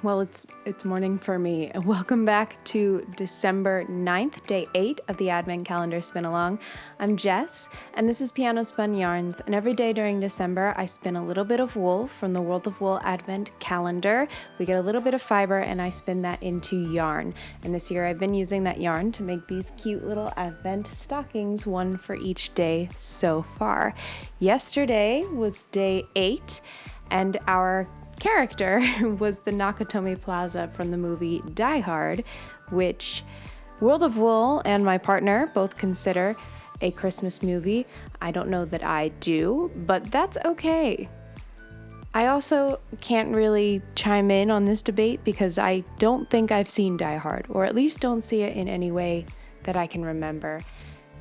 Well, it's morning for me. Welcome back to December 9th, day 8 of the Advent Calendar Spin Along. I'm Jess, and this is Piano Spun Yarns, and every day during December, I spin a little bit of wool from the World of Wool Advent Calendar. We get a little bit of fiber, and I spin that into yarn. And this year, I've been using that yarn to make these cute little Advent stockings, one for each day so far. Yesterday was day 8, and our character was the Nakatomi Plaza from the movie Die Hard, which World of Wool and my partner both consider a Christmas movie. I don't know that I do, but that's okay. I also can't really chime in on this debate because I don't think I've seen Die Hard, or at least don't see it in any way that I can remember.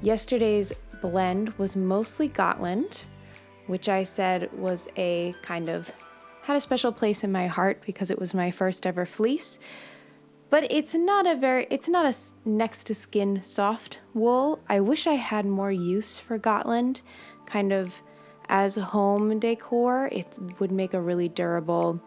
Yesterday's blend was mostly Gotland, which I said was a kind of had a special place in my heart because it was my first ever fleece. But it's not a next to skin soft wool. I wish I had more use for Gotland, kind of as home decor. It would make a really durable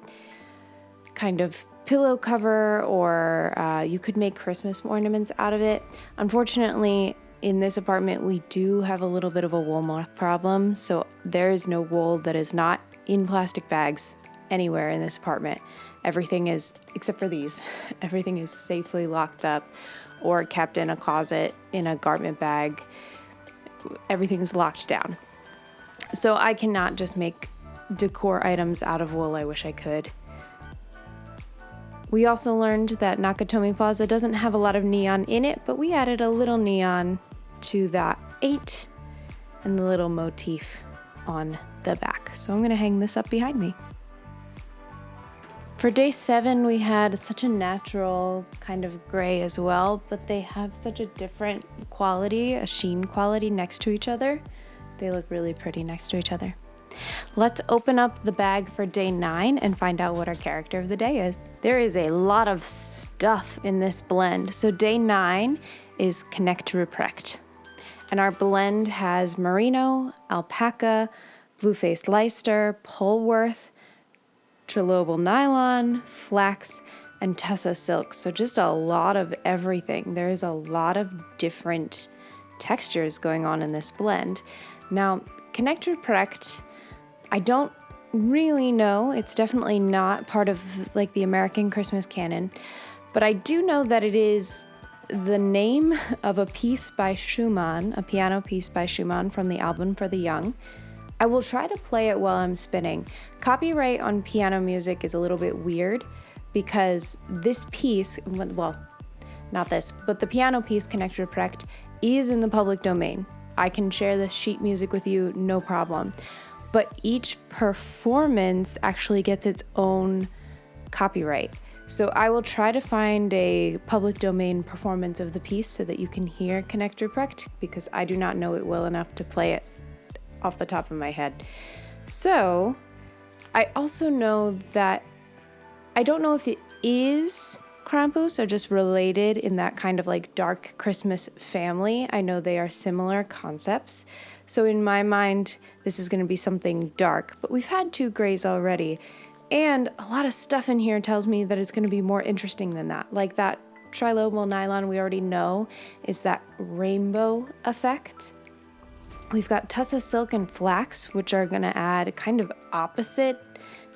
kind of pillow cover, or you could make Christmas ornaments out of it. Unfortunately, in this apartment, we do have a little bit of a wool moth problem, so there is no wool that is not in plastic bags anywhere in this apartment. Everything is, except for these, everything is safely locked up or kept in a closet in a garment bag. Everything is locked down. So I cannot just make decor items out of wool. I wish I could. We also learned that Nakatomi Plaza doesn't have a lot of neon in it, but we added a little neon to that 8 and the little motif on the back. So I'm going to hang this up behind me. For day 7, we had such a natural kind of gray as well, but they have such a different quality, a sheen quality next to each other. They look really pretty next to each other. Let's open up the bag for day 9 and find out what our character of the day is. There is a lot of stuff in this blend. So day 9 is Connect Ruprecht. And our blend has merino, alpaca, blue-faced Leicester, Polworth, trilobal nylon, flax, and tussa silk. So just a lot of everything. There is a lot of different textures going on in this blend. Now, Connect Ruprecht, I don't really know. It's definitely not part of like the American Christmas canon, but I do know that it is the name of a piece by Schumann, a piano piece by Schumann from the album For the Young. I will try to play it while I'm spinning. Copyright on piano music is a little bit weird because this piece, well, not this, but the piano piece Connect Ruprecht is in the public domain. I can share this sheet music with you, no problem. But each performance actually gets its own copyright. So I will try to find a public domain performance of the piece so that you can hear Connect Ruprecht, because I do not know it well enough to play it off the top of my head. So I also know that I don't know if it is Krampus or just related in that kind of like dark Christmas family. I know they are similar concepts. So in my mind, this is going to be something dark, but we've had 2 grays already. And a lot of stuff in here tells me that it's going to be more interesting than that. Like that trilobal nylon we already know is that rainbow effect. We've got tussa silk and flax, which are going to add kind of opposite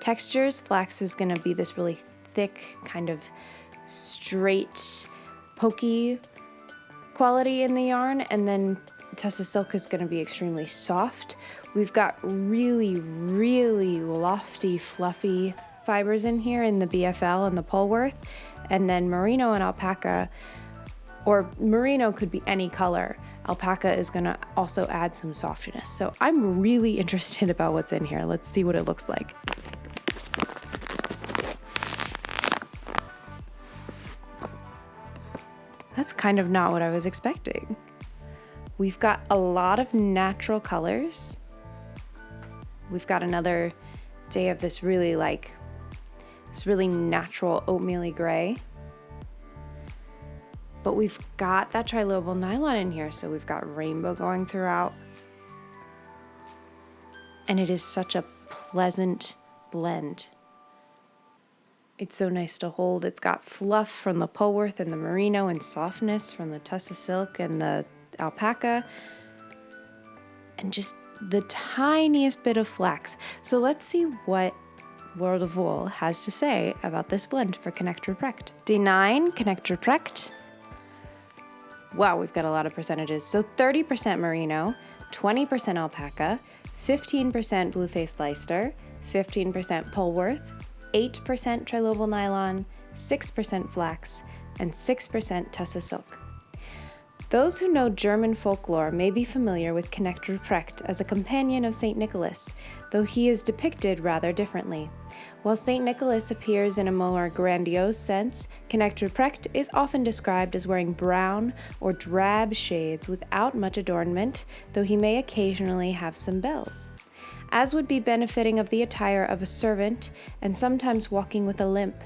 textures. Flax is going to be this really thick, kind of straight, pokey quality in the yarn, and then tussa silk is going to be extremely soft. We've got really, really lofty, fluffy fibers in here in the BFL and the Polworth, and then merino and alpaca, or merino could be any color. Alpaca is going to also add some softness. So I'm really interested about what's in here. Let's see what it looks like. That's kind of not what I was expecting. We've got a lot of natural colors. We've got another day of this really natural oatmeal-y gray. But we've got that trilobal nylon in here, so we've got rainbow going throughout. And it is such a pleasant blend. It's so nice to hold. It's got fluff from the Polworth and the Merino and softness from the Tussa Silk and the alpaca. And just the tiniest bit of flax. So let's see what World of Wool has to say about this blend for Connect Reprecht. Day 9, Connect Reprecht. Wow, we've got a lot of percentages. So 30% merino, 20% alpaca, 15% blue-faced Leicester, 15% Polworth, 8% trilobal nylon, 6% flax, and 6% Tussa silk. Those who know German folklore may be familiar with Knecht Ruprecht as a companion of St. Nicholas, though he is depicted rather differently. While St. Nicholas appears in a more grandiose sense, Knecht Ruprecht is often described as wearing brown or drab shades without much adornment, though he may occasionally have some bells, as would be benefiting of the attire of a servant and sometimes walking with a limp.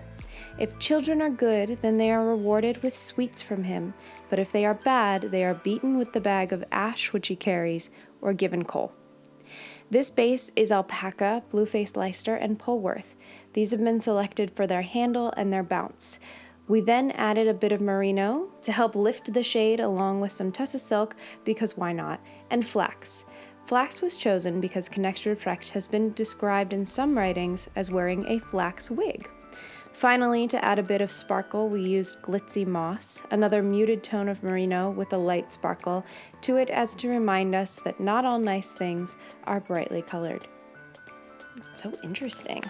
If children are good, then they are rewarded with sweets from him, but if they are bad, they are beaten with the bag of ash which he carries, or given coal. This base is alpaca, blue-faced Leicester, and Polworth. These have been selected for their handle and their bounce. We then added a bit of merino to help lift the shade along with some Tussa silk, because why not, and flax. Flax was chosen because Knecht Ruprecht has been described in some writings as wearing a flax wig. Finally, to add a bit of sparkle, we used glitzy moss, another muted tone of merino with a light sparkle to it as to remind us that not all nice things are brightly colored. So interesting.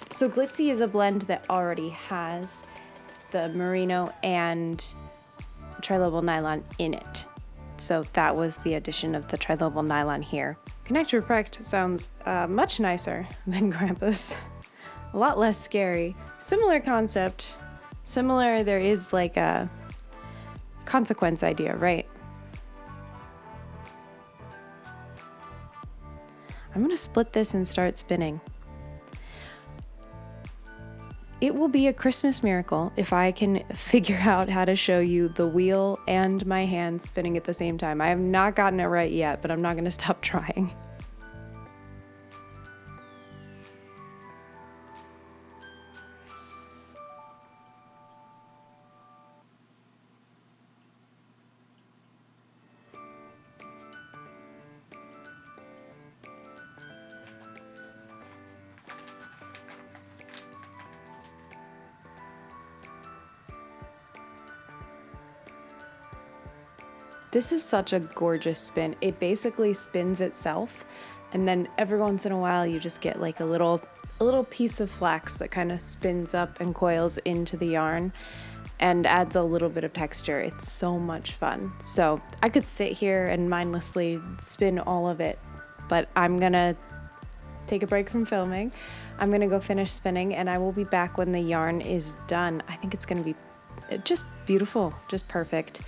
So glitzy is a blend that already has the merino and trilobal nylon in it. So that was the addition of the trilobal nylon here. Knecht Ruprecht sounds much nicer than Krampus. A lot less scary. Similar concept. Similar, there is like a consequence idea, right? I'm gonna split this and start spinning. It will be a Christmas miracle if I can figure out how to show you the wheel and my hand spinning at the same time. I have not gotten it right yet, but I'm not gonna stop trying. This is such a gorgeous spin. It basically spins itself, and then every once in a while you just get like a little piece of flax that kind of spins up and coils into the yarn and adds a little bit of texture. It's so much fun. So I could sit here and mindlessly spin all of it, but I'm gonna take a break from filming. I'm gonna go finish spinning, and I will be back when the yarn is done. I think it's gonna be just beautiful, just perfect.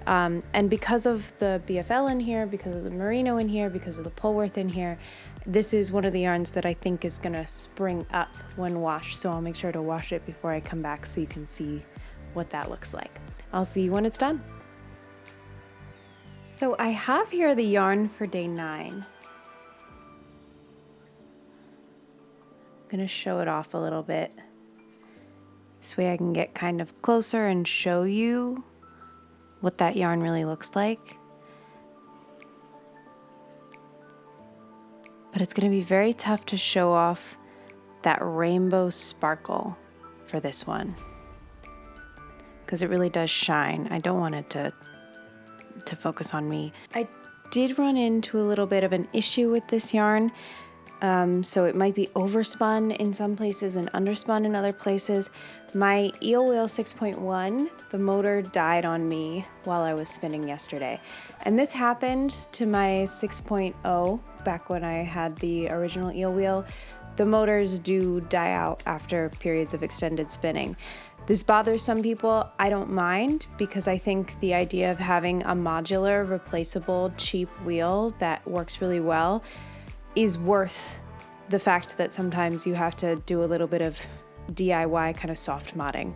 And because of the BFL in here, because of the merino in here, because of the Polworth in here, this is one of the yarns that I think is gonna spring up when washed. So I'll make sure to wash it before I come back so you can see what that looks like. I'll see you when it's done. So I have here the yarn for day 9. I'm gonna show it off a little bit. This way I can get kind of closer and show you what that yarn really looks like. But it's going to be very tough to show off that rainbow sparkle for this one, because it really does shine. I don't want it to focus on me. I did run into a little bit of an issue with this yarn. So it might be overspun in some places and underspun in other places. My Eel Wheel 6.1, the motor died on me while I was spinning yesterday. And this happened to my 6.0 back when I had the original Eel Wheel. The motors do die out after periods of extended spinning. This bothers some people. I don't mind, because I think the idea of having a modular, replaceable, cheap wheel that works really well is worth the fact that sometimes you have to do a little bit of DIY kind of soft modding.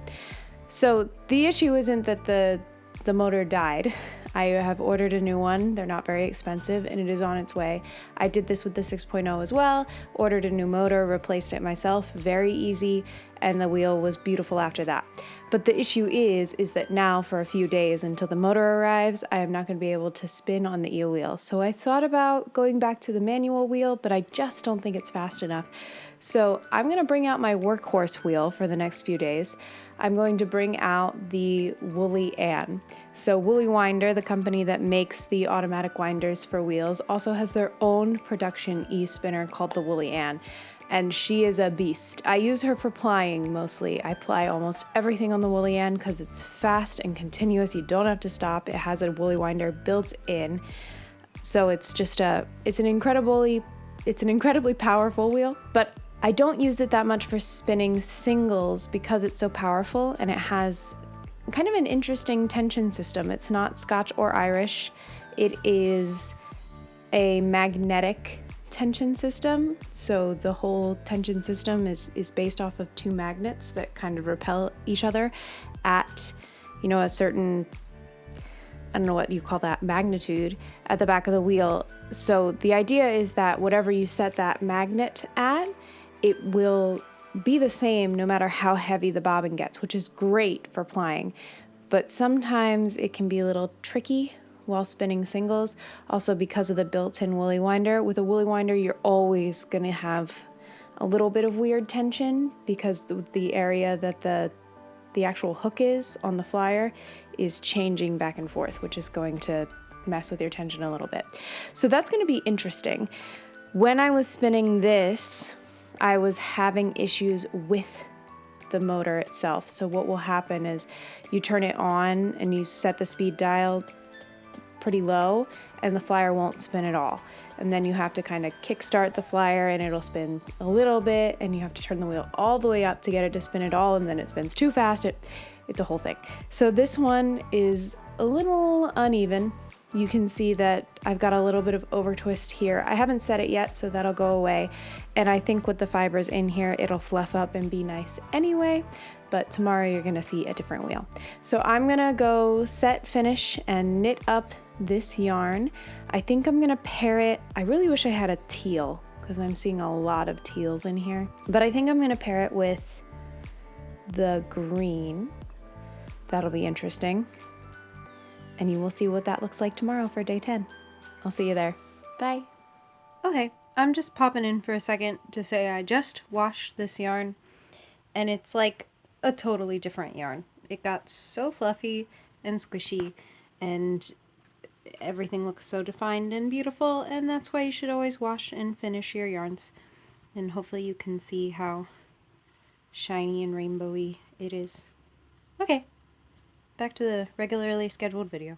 So the issue isn't that the motor died. I have ordered a new one. They're not very expensive and it is on its way. I did this with the 6.0 as well, ordered a new motor, replaced it myself, very easy, and the wheel was beautiful after that. But the issue is that now for a few days until the motor arrives, I am not going to be able to spin on the eel wheel. So I thought about going back to the manual wheel, but I just don't think it's fast enough. So I'm going to bring out my workhorse wheel for the next few days. I'm going to bring out the Woolly Ann. So Woolly Winder, the company that makes the automatic winders for wheels, also has their own production e-spinner called the Woolly Ann. And she is a beast. I use her for plying mostly. I ply almost everything on the Woolly Ann because it's fast and continuous. You don't have to stop. It has a Woolly Winder built in. So it's just it's an incredibly powerful wheel, but I don't use it that much for spinning singles because it's so powerful and it has kind of an interesting tension system. It's not Scotch or Irish. It is a magnetic tension system. So the whole tension system is based off of two magnets that kind of repel each other at, a certain, I don't know what you call that, magnitude at the back of the wheel. So the idea is that whatever you set that magnet at, it will be the same no matter how heavy the bobbin gets, which is great for plying. But sometimes it can be a little tricky while spinning singles, also because of the built-in Woolly Winder. With a Woolly Winder, you're always going to have a little bit of weird tension because the area that the actual hook is on the flyer is changing back and forth, which is going to mess with your tension a little bit. So that's going to be interesting. When I was spinning this, I was having issues with the motor itself. So what will happen is you turn it on and you set the speed dial pretty low and the flyer won't spin at all. And then you have to kind of kickstart the flyer and it'll spin a little bit and you have to turn the wheel all the way up to get it to spin at all, and then it spins too fast. It's a whole thing. So this one is a little uneven. You can see that I've got a little bit of over twist here. I haven't set it yet, so that'll go away. And I think with the fibers in here, it'll fluff up and be nice anyway. But tomorrow you're gonna see a different wheel. So I'm gonna go set, finish, and knit up this yarn. I think I'm gonna pair it. I really wish I had a teal because I'm seeing a lot of teals in here. But I think I'm gonna pair it with the green. That'll be interesting. And you will see what that looks like tomorrow for day 10. I'll see you there. Bye. Okay, I'm just popping in for a second to say I just washed this yarn and it's like a totally different yarn. It got so fluffy and squishy and everything looks so defined and beautiful, and that's why you should always wash and finish your yarns. And hopefully you can see how shiny and rainbowy it is. Okay. Back to the regularly scheduled video.